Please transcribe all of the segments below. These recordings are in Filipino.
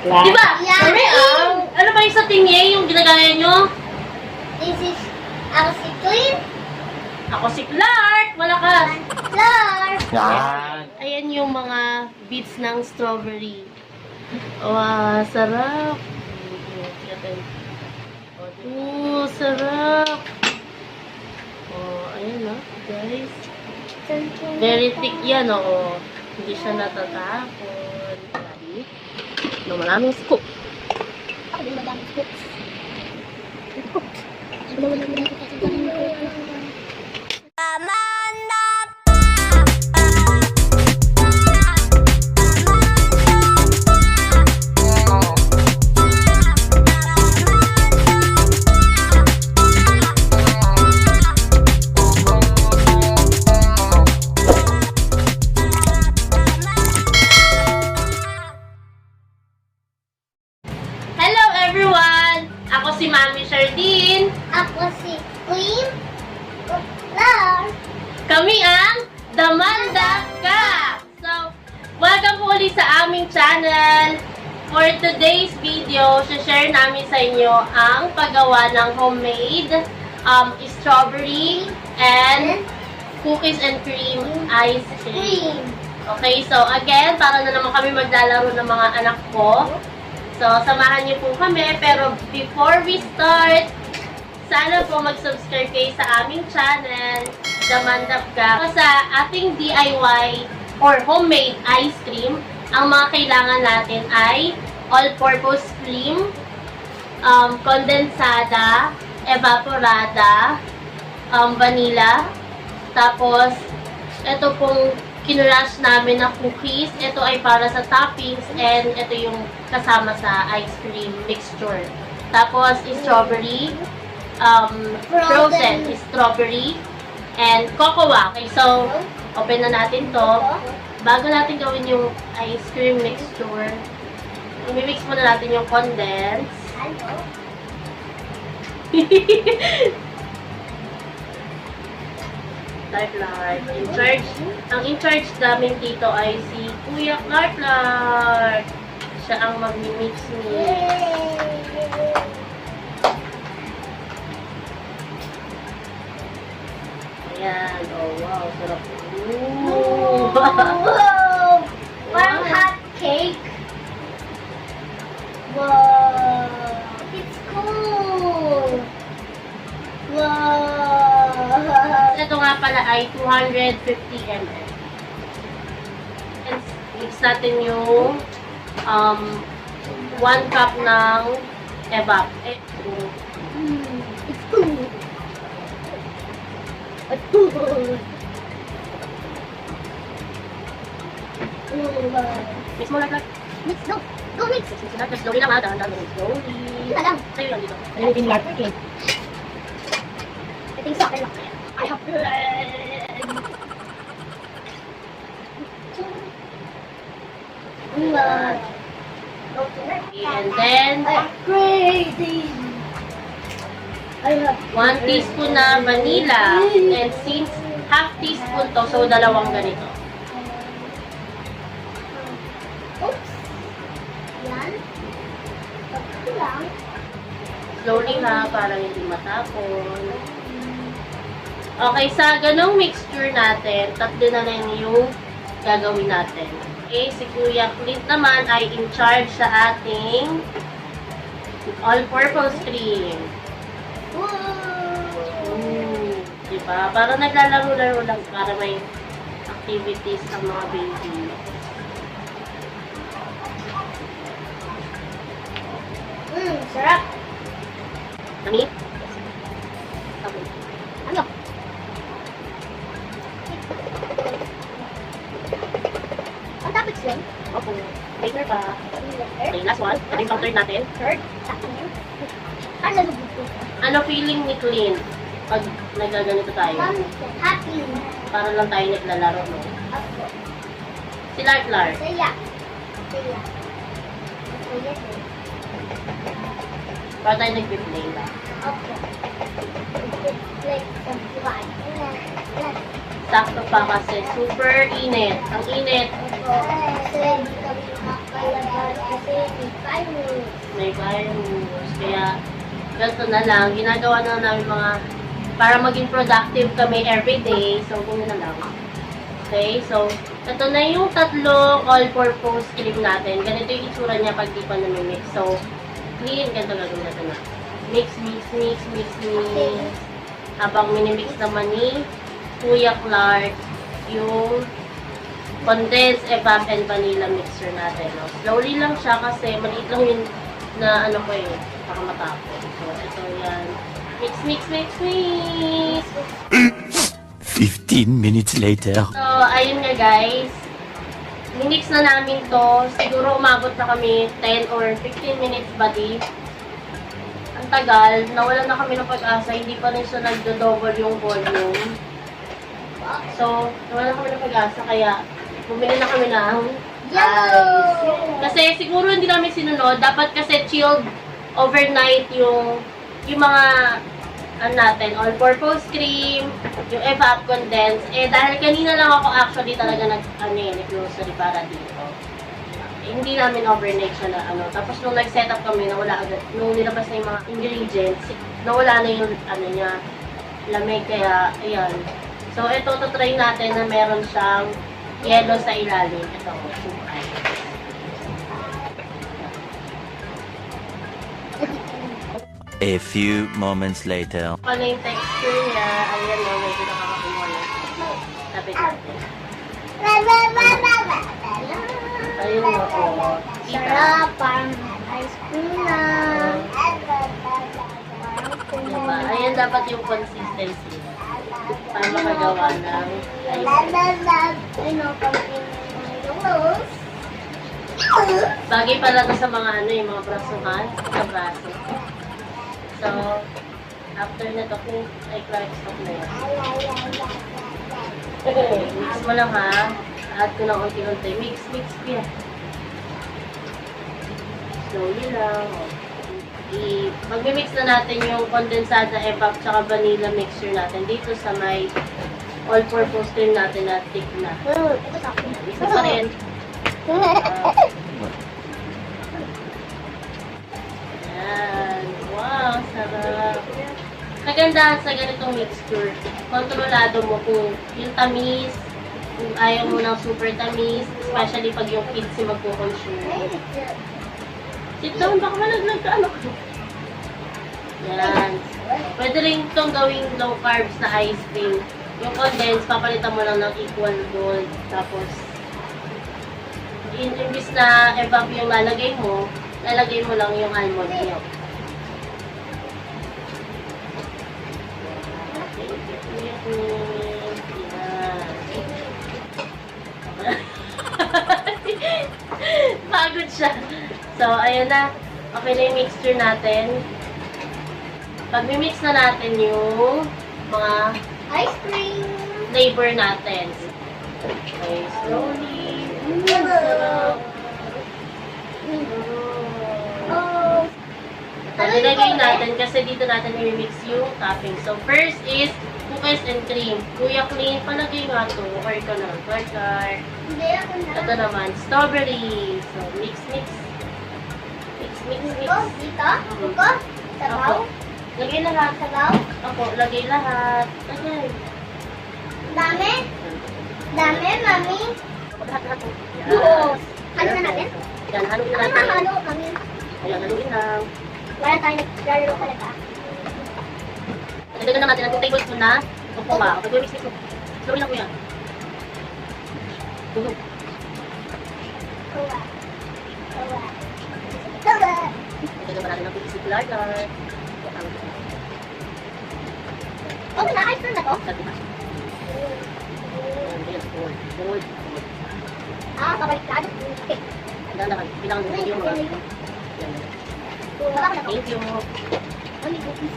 Diba? Yeah. Kami ano ba yung sa tingin yung ginagaya nyo? This is ako si Queen. Ako si Clark. Malakas. Clark. Yan. Ayan yung mga bits ng strawberry. Wow, sarap. Sarap. Ayan na, guys. Very thick yan, Hindi siya natatapon. Maraming scoop. Ako din madaming scoops. Hello everyone! Ako si Mami Shardine. Ako si Queen. Clark. Kami ang Damanda Ka! So, welcome po ulit sa aming channel. For today's video, share namin sa inyo ang paggawa ng homemade strawberry and cookies and cream ice cream. Okay, so again, para na naman kami maglalaro ng mga anak ko. So, samahan niyo po kami. Pero before we start, sana po mag-subscribe kayo sa aming channel, Damandap Ka. Sa ating DIY or homemade ice cream, ang mga kailangan natin ay all-purpose cream, condensada, evaporada, vanilla, tapos ito pong kinurush namin na cookies. Ito ay para sa toppings and ito yung kasama sa ice cream mixture. Tapos strawberry, frozen strawberry, and cocoa. Okay, so open na natin to. Bago natin gawin yung ice cream mixture, i-mix muna natin yung condense. Clark. Ang in-charge namin dito ay si Kuya Clark. Siya ang mag-mix niya. Ayan. Oh, wow. Sarap. Ooh. Wow! Parang hot cake. Wow! It's cool! Wow! Ito nga pala ay 250 ml. And mix natin yung 1 cup ng evap. It's cool! It's cool! Mix mo lang, Clark. Mix, go! Go mix! Mix mo lang. Slowly lang, dahan-dahan lang. Slowly. Ito lang. Sa'yo lang dito. Ayun yung lahat cake. Ito yung sa akin lang. I have bread! Wow! And then, Upgrading! I have 1 teaspoon na vanilla. And since half teaspoon to, so dalawang ganito. Oops! Yan. Ito lang. Slowly ha, para hindi matapon. Okay, sa ganong mixture natin, tatlo na lang yung gagawin natin. Okay, si Kuya Clint naman ay in charge sa ating all-purpose cream. Wow! Diba? Para naglalaro-laro lang para may activities ang mga baby. Sarap! Mami? Ano? Ang topics yun? Opo. Later pa. Okay, last one. Ito yung third natin. Third? Sakto yun. Ano lubog ko? Ano feeling ni Clint pag nagaganito tayo? Happy. Para lang tayo naglalaro, no? Ako. Si Lark. Saya. Saya. Saya din. Para tayo nag-play lang. Ako. Like some fly. Sakto pa kasi super init. Ang init. Kasi hindi kami makalabas kasi may virus. may virus. Kaya, ganito na lang. Ginagawa na namin mga, para maging productive kami everyday. So, kung na lang. Okay, so, ito na yung tatlong all-purpose cream natin. Ganito yung itsura niya pag di pa namimix. So, clean. Ganito gagawin natin na. Mix, mix, mix, mix, mix. Habang minimix naman ni Kuya Clark yung condensed evap and vanilla mixture natin. No? Slowly lang siya kasi maliit lang yun na ano ko yun. Baka matapos. So, ito yan. Mix, mix, mix, mix! 15 minutes later. So, ayun nga guys. Minix na namin to. Siguro umabot na kami 10 or 15 minutes ba di. Ang tagal. Nawalan na kami ng pag-asa. Hindi pa rin siya nagdo-double yung volume. So, nawalan na kami ng pag-asa. Kaya, bumili na kami ng ice. Kasi siguro hindi namin sinunod. Dapat kasi chilled overnight yung mga ano natin, all-purpose cream, yung evap condensed. Eh, dahil kanina lang ako actually talaga nag-grocery para dito. Eh, hindi namin overnight siya na ano. Tapos nung nag-set up kami, nawala agad. Nung nilabas na yung mga ingredients, nawala na yung ano niya, lamig. Kaya, ayan. So, ito, try natin na meron siyang yellow sa ilalim. Ito, sukay. A few moments later. Ano yung texture niya? Ayan o, medyo nakakakumula. Tapit natin. Ayun o, Sarap, parang ice cream na. Diba? Ayan dapat yung consistency para makagawa ng ice cream. Bagay pala to sa mga ano, yung mga brasuhan, sa braso. So, after na to, kung ay Clark stop na yan. Mix mo lang ha. Add ko ng unti-unti. Mix, mix, yeah. Slowly lang. Mag-mix na natin yung condensada evap tsaka vanilla mixture natin dito sa may all-purpose cream natin na thick na. Isa pa rin. Ayan. Wow, sarap. Kagandahan sa ganitong mixture, kontrolado mo kung yung tamis, kung ayaw mo ng super tamis, especially pag yung kids yung magpo-consume. Sit down, baka malaglag ka, ano? Yan. Pwede rin itong gawing low carbs na ice cream. Yung condensed, papalitan mo lang ng equal gold. Tapos, imbis na evap yung lalagay mo lang yung almond milk. Pagod siya. So, ayun na. Okay na yung mixture natin. Pag mix na natin yung mga Ice cream. flavor natin. Okay, slowly. Sarap. Oh. Nalagay natin kasi dito natin i-mix yung topping. So, first is cookies and cream. Kuya Clean, palagay nga ito. Or ito na. Burger. Hindi ako na. Ito naman, strawberry. So, mix, mix. Mix, mix, mix. Buko, dito. Buko. Sabaw. Opo. Lagay lahat. Sabaw. Opo, lagay lahat. Lagay. Dami. Dami, mami. Lahat-lahat. Buo. Halo na natin? Yan, haluin na Ano natin. mahalo, mami? Ayan, haluin lang. Wala tayo naglalaro talaga. Nagdagan na natin ang 2 tablespoon na kukuha. Okay, mix, mix mo. Slowly lang po yan. Kuha. Kuha. Kuha. Nagdagan pa natin ng pieces of larder. Oh, na-ice cream na to? Sabi na. Ayan, gold. Gold. Ah, pabaliktad. Okay. Dandahan. Bilangan mo yung mga. Yan. Kuha ka na to. Thank you. Only cookies.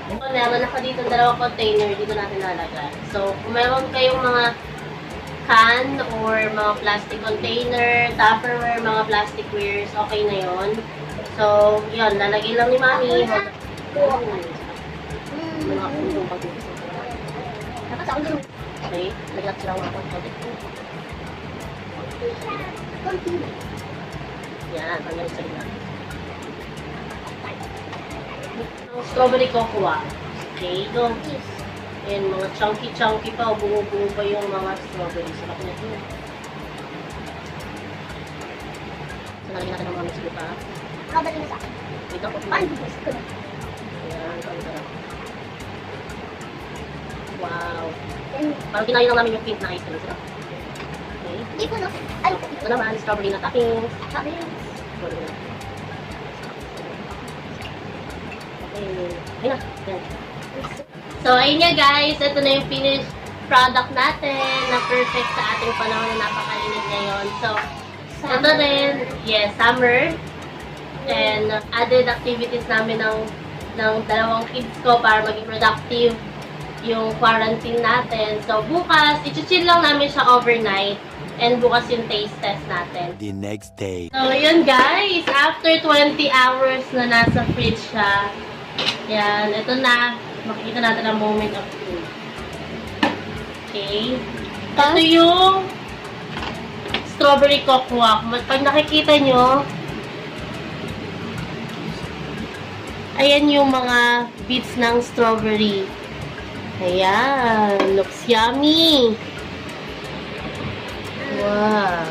So, meron ako dito dalawang container dito natin nalagay. So, kung meron kayong mga can or mga plastic container, tupperware, mga plastic wares, okay na yon. So, yun, lalagay lang ni Mami. Mga kulong pag-uso. Nakasaulo. Okay, lagyan natin sila mga konti. Yan, tanggalin sa gitna. Ang strawberry cocoa. Okay, ito. Ayan, mga chunky pa. Bungo-bungo pa yung mga strawberry. Sarap na ito. So, nalagyan natin ng mga mix pa. Nakabalik na sa akin. Ito ko. Paano gusto ko na? Ayan, sarap. Wow. Then, Parang kinain lang namin yung pink na ice cream. Sarap. Okay. Hindi ko, no? Ay, Ito naman, strawberry na toppings. sabi. Okay. Ayun na. Yan. So, ayun nga guys. Ito na yung finished product natin na perfect sa ating panahon na napakainit ngayon. So, ito din, yes, summer. And added activities namin ng dalawang kids ko para maging productive yung quarantine natin. So, bukas, i-chill lang namin siya overnight. And bukas yung taste test natin. The next day. So, yun guys. After 20 hours na nasa fridge siya. Yan. Ito na. Makikita natin ang moment of truth. Okay. Ito yung strawberry cocoa. Pag nakikita nyo, ayan yung mga bits ng strawberry. Ayan. Looks yummy. Wow.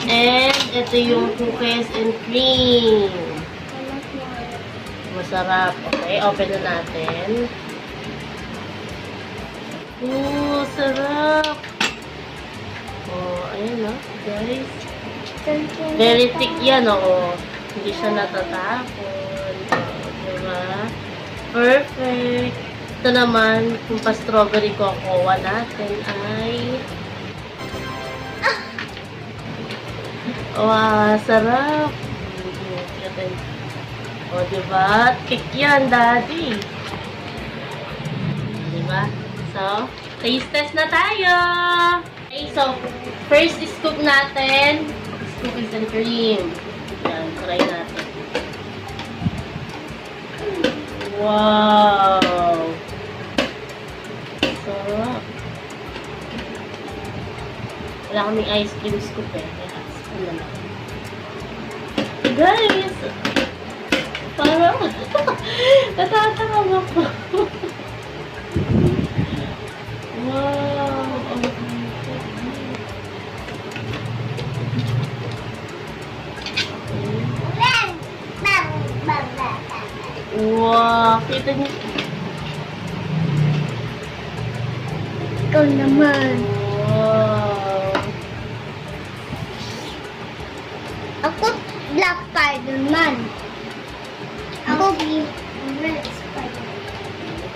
And ito yung cookies and cream. Masarap. Okay, open na natin. Ooh, sarap. Oh, ayan na, guys. Very thick yan, oo. Hindi siya natatapon. Oh, diba? Perfect. Ito naman, yung pa-strawberry cocoa natin ay... Wow, sarap. O, diba? Cake yan, daddy. Diba? So, taste test na tayo. Okay, so, first scoop natin, cookies and cream. Yan, try natin. Wow! Sarap. Wala kaming ice cream scoop eh. Kaya, spoon na lang. Guys! Parang natatakam ako. Wow! Oh my God. Wow! Kita niyo. Ikaw naman. Wow! Ako, Black Spider-Man. Ako, Red Spider-Man.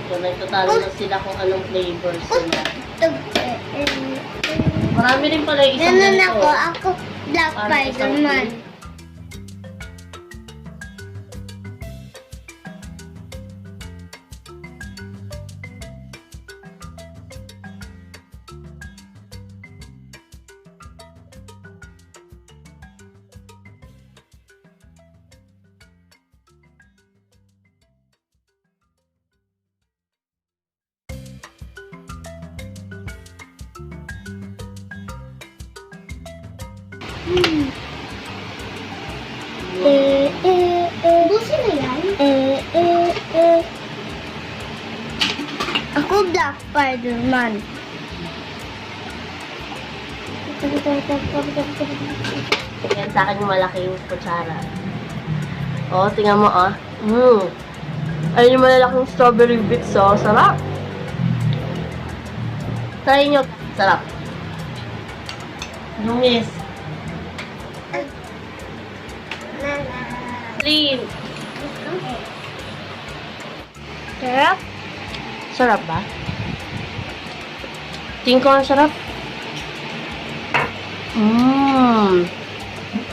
So, nagtatalo na sila kung anong flavor sila. Marami rin pala yung isang Ganun ganito. ako, Black Parang isang Spider-Man. cake. Busin na yan? Ako, Black Spider-Man. Yan sa akin yung malaking kutsara. Oh, tingnan mo ah. Ayun yung malalaking strawberry bits oh. Sarap. Try nyo. Sarap. Lumis. Clean. Sarap. Sarap ba? Tingin ko ang sarap.